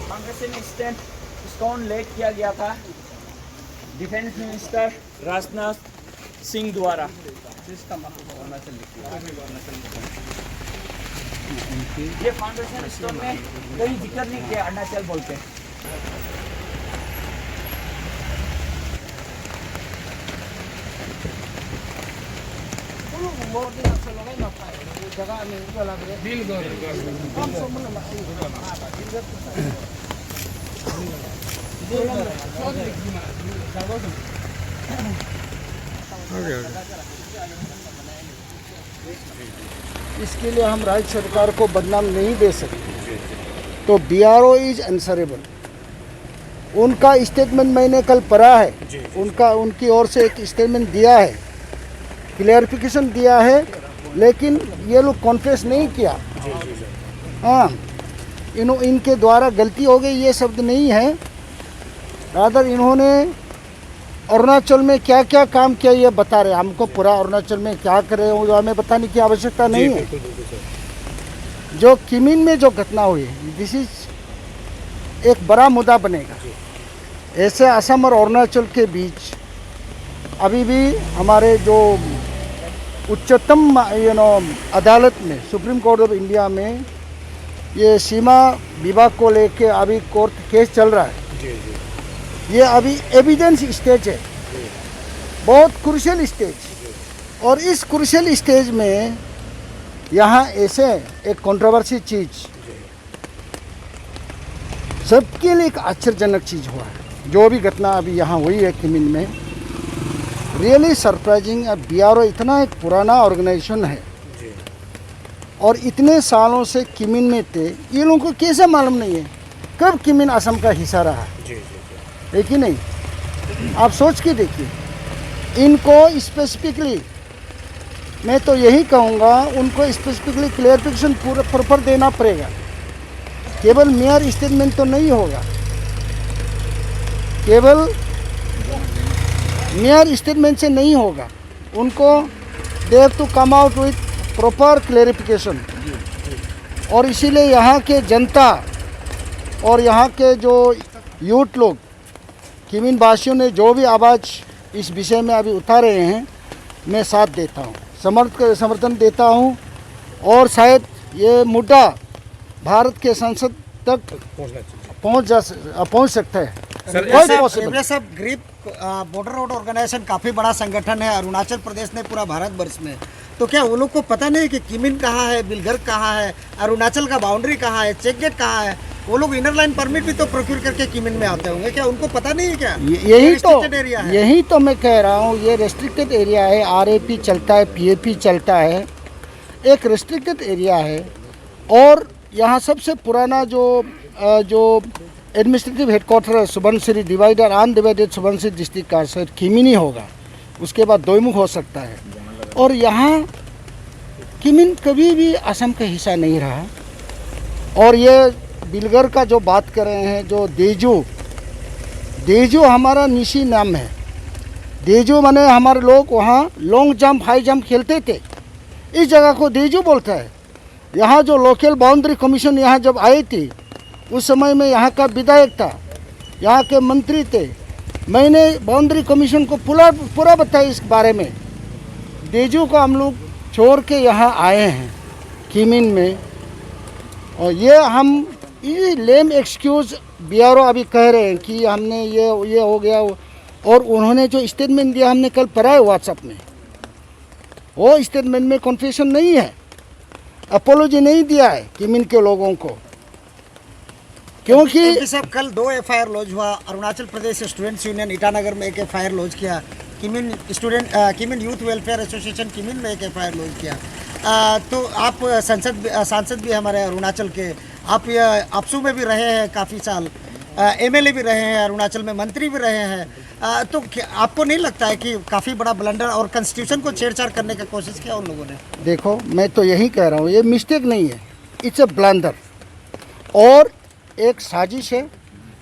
Congress stone late किया गया था डिफेंस मिनिस्टर राजनाथ सिंह द्वारा। ये फाउंडेशन स्टोन में कोई जिक्र नहीं किया अरुणाचल बोलते। इसके लिए हम राज्य सरकार को बदनाम नहीं दे सकते। तो BRO इज आंसरेबल। उनका स्टेटमेंट मैंने कल पढ़ा है, उनकी ओर से एक स्टेटमेंट दिया है, क्लियरिफिकेशन दिया है, लेकिन ये लोग कॉन्फेस नहीं किया। हाँ, इनके द्वारा गलती हो गई ये शब्द नहीं है, रादर इन्होंने अरुणाचल में क्या क्या काम किया ये बता रहे। हमको पूरा अरुणाचल में क्या करे वो हमें बताने की आवश्यकता नहीं है। जो किमिन में जो घटना हुई, दिस इज एक बड़ा मुद्दा बनेगा। ऐसे असम और अरुणाचल के बीच अभी भी हमारे जो उच्चतम अदालत में, सुप्रीम कोर्ट ऑफ इंडिया में ये सीमा विवाद को लेके अभी कोर्ट केस चल रहा है। ये अभी एविडेंस स्टेज है, बहुत क्रूशियल स्टेज। और इस क्रूशियल स्टेज में यहाँ ऐसे एक कंट्रोवर्सी चीज़ सबके लिए एक आश्चर्यजनक चीज़ हुआ है। जो भी घटना अभी यहाँ हुई है किमिन में, रियली सरप्राइजिंग। BRO इतना एक पुराना ऑर्गेनाइजेशन है और इतने सालों से किमिन में थे, ये लोगों को कैसे मालूम नहीं है कब किमिन असम का हिस्सा रहा है कि नहीं। आप सोच के देखिए, इनको स्पेसिफिकली मैं तो यही कहूँगा, उनको स्पेसिफिकली क्लियरिफिकेशन प्रॉपर देना पड़ेगा। केवल मेयर स्टेटमेंट तो नहीं होगा, केवल मेयर स्टेटमेंट से नहीं होगा। उनको they have to come out with proper clarification. और इसीलिए यहाँ के जनता और यहाँ के जो यूथ लोग, किमिन वासियों ने जो भी आवाज़ इस विषय में अभी उठा रहे हैं, मैं साथ देता हूँ, समर्थन देता हूँ। और शायद ये मुद्दा भारत के संसद तक पहुँच सकता है। ये सब ग्रीप बॉर्डर रोड ऑर्गेनाइजेशन काफ़ी बड़ा संगठन है अरुणाचल प्रदेश ने पूरा भारतवर्ष में। तो क्या वो लोग को पता नहीं कि किमिन कहाँ है, बिलगर कहाँ है, अरुणाचल का बाउंड्री कहाँ है, चेक गेट कहाँ है? वो लोग इनर लाइन परमिट भी तो प्रोक्योर करके किमिन में आते होंगे, क्या उनको पता नहीं है क्या? यही तो मैं कह रहा हूँ, ये रेस्ट्रिक्टेड एरिया है। RAP चलता है, PAP चलता है, एक रेस्ट्रिक्टेड एरिया है। और यहाँ सबसे पुराना जो एडमिनिस्ट्रेटिव हेडक्वार्टर है Subansiri divider undivided Subansiri district का सर किमिन ही होगा, उसके बाद दोईमुख हो सकता है। और यहाँ किमिन कभी भी असम का हिस्सा नहीं रहा। और ये बिलगर का जो बात कर रहे हैं, जो देजू हमारा निशी नाम है। देजू माने हमारे लोग वहाँ लॉन्ग जंप हाई जंप खेलते थे, इस जगह को देजू बोलता है। यहाँ जो लोकल बाउंड्री कमीशन यहाँ जब आई थी, उस समय में यहाँ का विधायक था, यहाँ के मंत्री थे। मैंने बाउंड्री कमीशन को पूरा बताया इस बारे में। देजू को हम लोग छोड़ के यहाँ आए हैं किमिन में। और ये लेम एक्सक्यूज़ BRO अभी कह रहे हैं कि हमने ये हो गया। और उन्होंने जो स्टेटमेंट दिया हमने कल पढ़ा है व्हाट्सएप में, वो स्टेटमेंट में कन्फेशन नहीं है, अपोलॉजी नहीं दिया है किमिन के लोगों को। क्योंकि सब कल 2 FIR लॉन्च हुआ। अरुणाचल प्रदेश स्टूडेंट्स यूनियन ईटानगर में एक FIR लॉन्च किया, Kimin youth welfare association Kimin में एक FIR लॉन्च किया। तो आप सांसद भी हमारे अरुणाचल के, आप ये अपसू में भी रहे हैं काफ़ी साल, MLA भी रहे हैं, अरुणाचल में मंत्री भी रहे हैं। तो आपको नहीं लगता है कि काफ़ी बड़ा ब्लंडर और कॉन्स्टिट्यूशन को छेड़छाड़ करने की कोशिश किया उन लोगों ने? देखो, मैं तो यही कह रहा हूँ, ये मिस्टेक नहीं है, इट्स अ ब्लंडर। और एक साजिश है,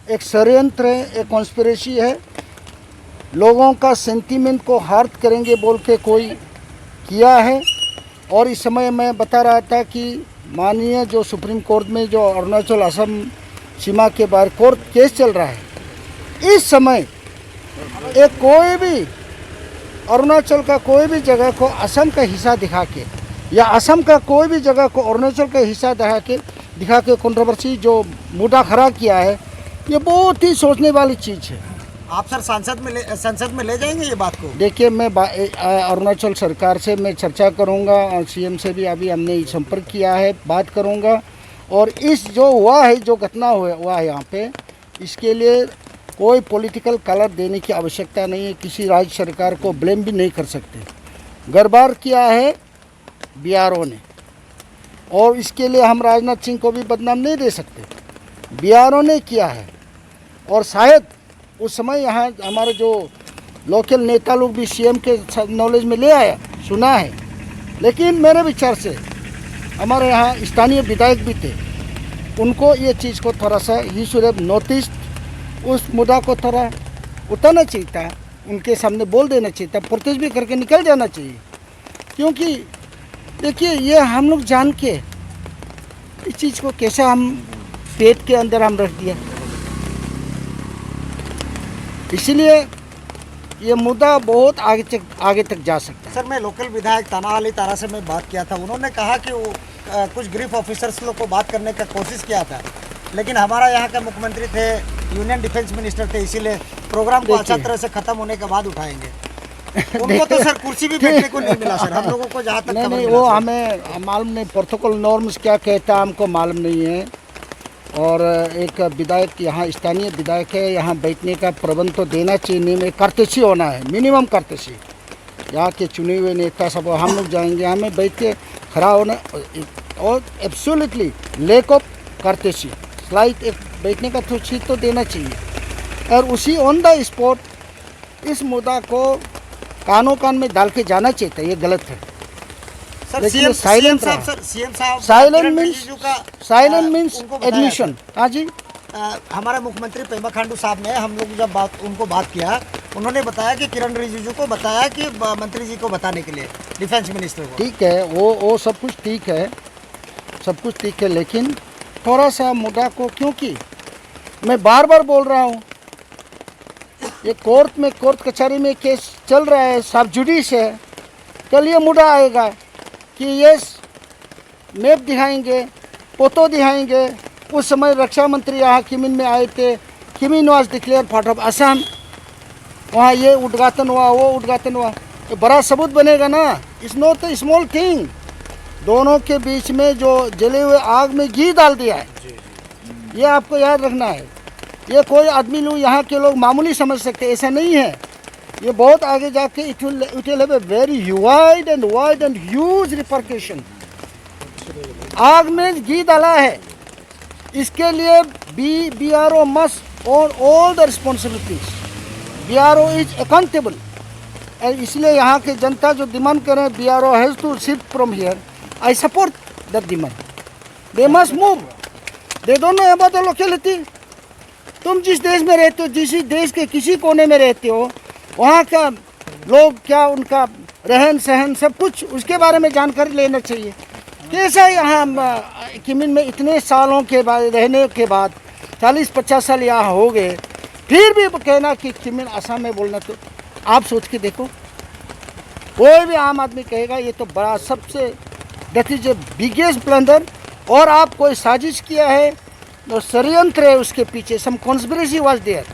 एक षड्यंत्र है, एक कॉन्स्पिरेसी है। लोगों का सेंटीमेंट को हर्ट करेंगे बोल के कोई किया है। और इस समय मैं बता रहा था कि माननीय जो सुप्रीम कोर्ट में जो अरुणाचल असम सीमा के बाहर कोर्ट केस चल रहा है, इस समय एक कोई भी अरुणाचल का कोई भी जगह को असम का हिस्सा दिखा के, या असम का कोई भी जगह को अरुणाचल का हिस्सा दिखा के कंट्रोवर्सी जो मुद्दा खड़ा किया है, ये बहुत ही सोचने वाली चीज़ है। आप सर संसद में ले जाएंगे ये बात को? देखिए, मैं अरुणाचल सरकार से मैं चर्चा करूंगा और CM से भी अभी हमने संपर्क किया है, बात करूंगा। और इस जो हुआ है, जो घटना हुआ है यहाँ पे, इसके लिए कोई पॉलिटिकल कलर देने की आवश्यकता नहीं है। किसी राज्य सरकार को ब्लेम भी नहीं कर सकते। गड़बड़ किया है BRO ने, और इसके लिए हम राजनाथ सिंह को भी बदनाम नहीं दे सकते। BRO ने किया है। और शायद उस समय यहाँ हमारे जो लोकल नेता लोग भी CM के नॉलेज में ले आया, सुना है। लेकिन मेरे विचार से हमारे यहाँ स्थानीय विधायक भी थे, उनको ये चीज़ को थोड़ा सा ही शुड हैव नोटिस, उस मुद्दा को थोड़ा उतारना चाहिए था, उनके सामने बोल देना चाहिए था, प्रोटेस्ट भी करके निकल जाना चाहिए। क्योंकि देखिए, ये हम लोग जान के इस चीज़ को कैसे हम पेट के अंदर हम रख दिया। इसलिए ये मुद्दा बहुत आगे तक जा सकता है। सर, मैं लोकल विधायक तानावाली तारा से मैं बात किया था, उन्होंने कहा कि वो कुछ ग्रीफ ऑफिसर्स लोग को बात करने का कोशिश किया था, लेकिन हमारा यहाँ का मुख्यमंत्री थे, यूनियन डिफेंस मिनिस्टर थे, इसीलिए प्रोग्राम को अच्छा तरह से खत्म होने के बाद उठाएंगे। उनको तो सर कुर्सी भी बैठने को नहीं मिला सर, हम लोगों को जहाँ तक नहीं, वो हमें मालूम नहीं, प्रोटोकॉल नॉर्म्स क्या कहता है हमको मालूम नहीं है। और एक विधायक यहाँ स्थानीय विधायक है, यहाँ बैठने का प्रबंध तो देना चाहिए, नहीं में कर्तसी होना है, मिनिमम कर्तसी। यहाँ के चुने हुए नेता सब हम लोग जाएंगे, हमें बैठ के खड़ा होना, और एब्सोल्युटली लैक ऑफ कर्तसी, स्लाइट एक बैठने का तो चीज़ तो देना चाहिए। और उसी ऑन द स्पॉट इस मुद्दा को कानों कान में डाल के जाना चाहिए था, ये गलत है। लेकिन साइलेंट मीन्स एडमिशन। हाँ जी, हमारे मुख्यमंत्री पेमा खांडू साहब ने, हम लोग जब उनको बात किया, उन्होंने बताया कि किरण रिजिजू को बताया कि मंत्री जी को बताने के लिए, डिफेंस मिनिस्टर को। ठीक है, वो सब कुछ ठीक है, सब कुछ ठीक है, लेकिन थोड़ा सा मुद्दा को, क्योंकि मैं बार बार बोल रहा हूँ, ये कोर्ट कचहरी में केस चल रहा है, सब जुडिस है, कल ये मुद्दा आएगा कि ये मैप दिखाएंगे, फोटो दिखाएंगे। उस समय रक्षा मंत्री यहाँ किमिन में आए थे, Kimin was declare part of Assam, वहाँ ये उद्घाटन हुआ, वो उद्घाटन हुआ, तो बड़ा सबूत बनेगा ना। It's not a small thing. दोनों के बीच में जो जले हुए आग में घी डाल दिया है, ये आपको याद रखना है। ये कोई आदमी लोग यहाँ के लोग मामूली समझ सकते, ऐसा नहीं है। ये बहुत आगे जाके it will have a very wide and huge repercussion. आग में घी डाला है, इसके लिए BRO must own all the responsibilities. BRO is accountable. इसलिए यहाँ के जनता जो डिमांड कर रहे हैं BRO has to shift from here, I support that demand. They must move, they don't know about the locality. तुम जिस देश में रहते हो, जिस देश के किसी कोने में रहते हो, वहाँ का लोग क्या, उनका रहन सहन सब कुछ, उसके बारे में जानकारी लेना चाहिए। कैसा यहाँ किमिन में इतने सालों के बाद रहने के बाद 40-50 साल यहाँ हो गए, फिर भी कहना कि किमिन असम में बोलना, तो आप सोच के देखो। कोई भी आम आदमी कहेगा ये तो बड़ा सबसे that is a biggest blunder. और आप कोई साजिश किया है, तो षड्यंत्र है उसके पीछे, सम कॉन्स्पिरेसी वाज देयर।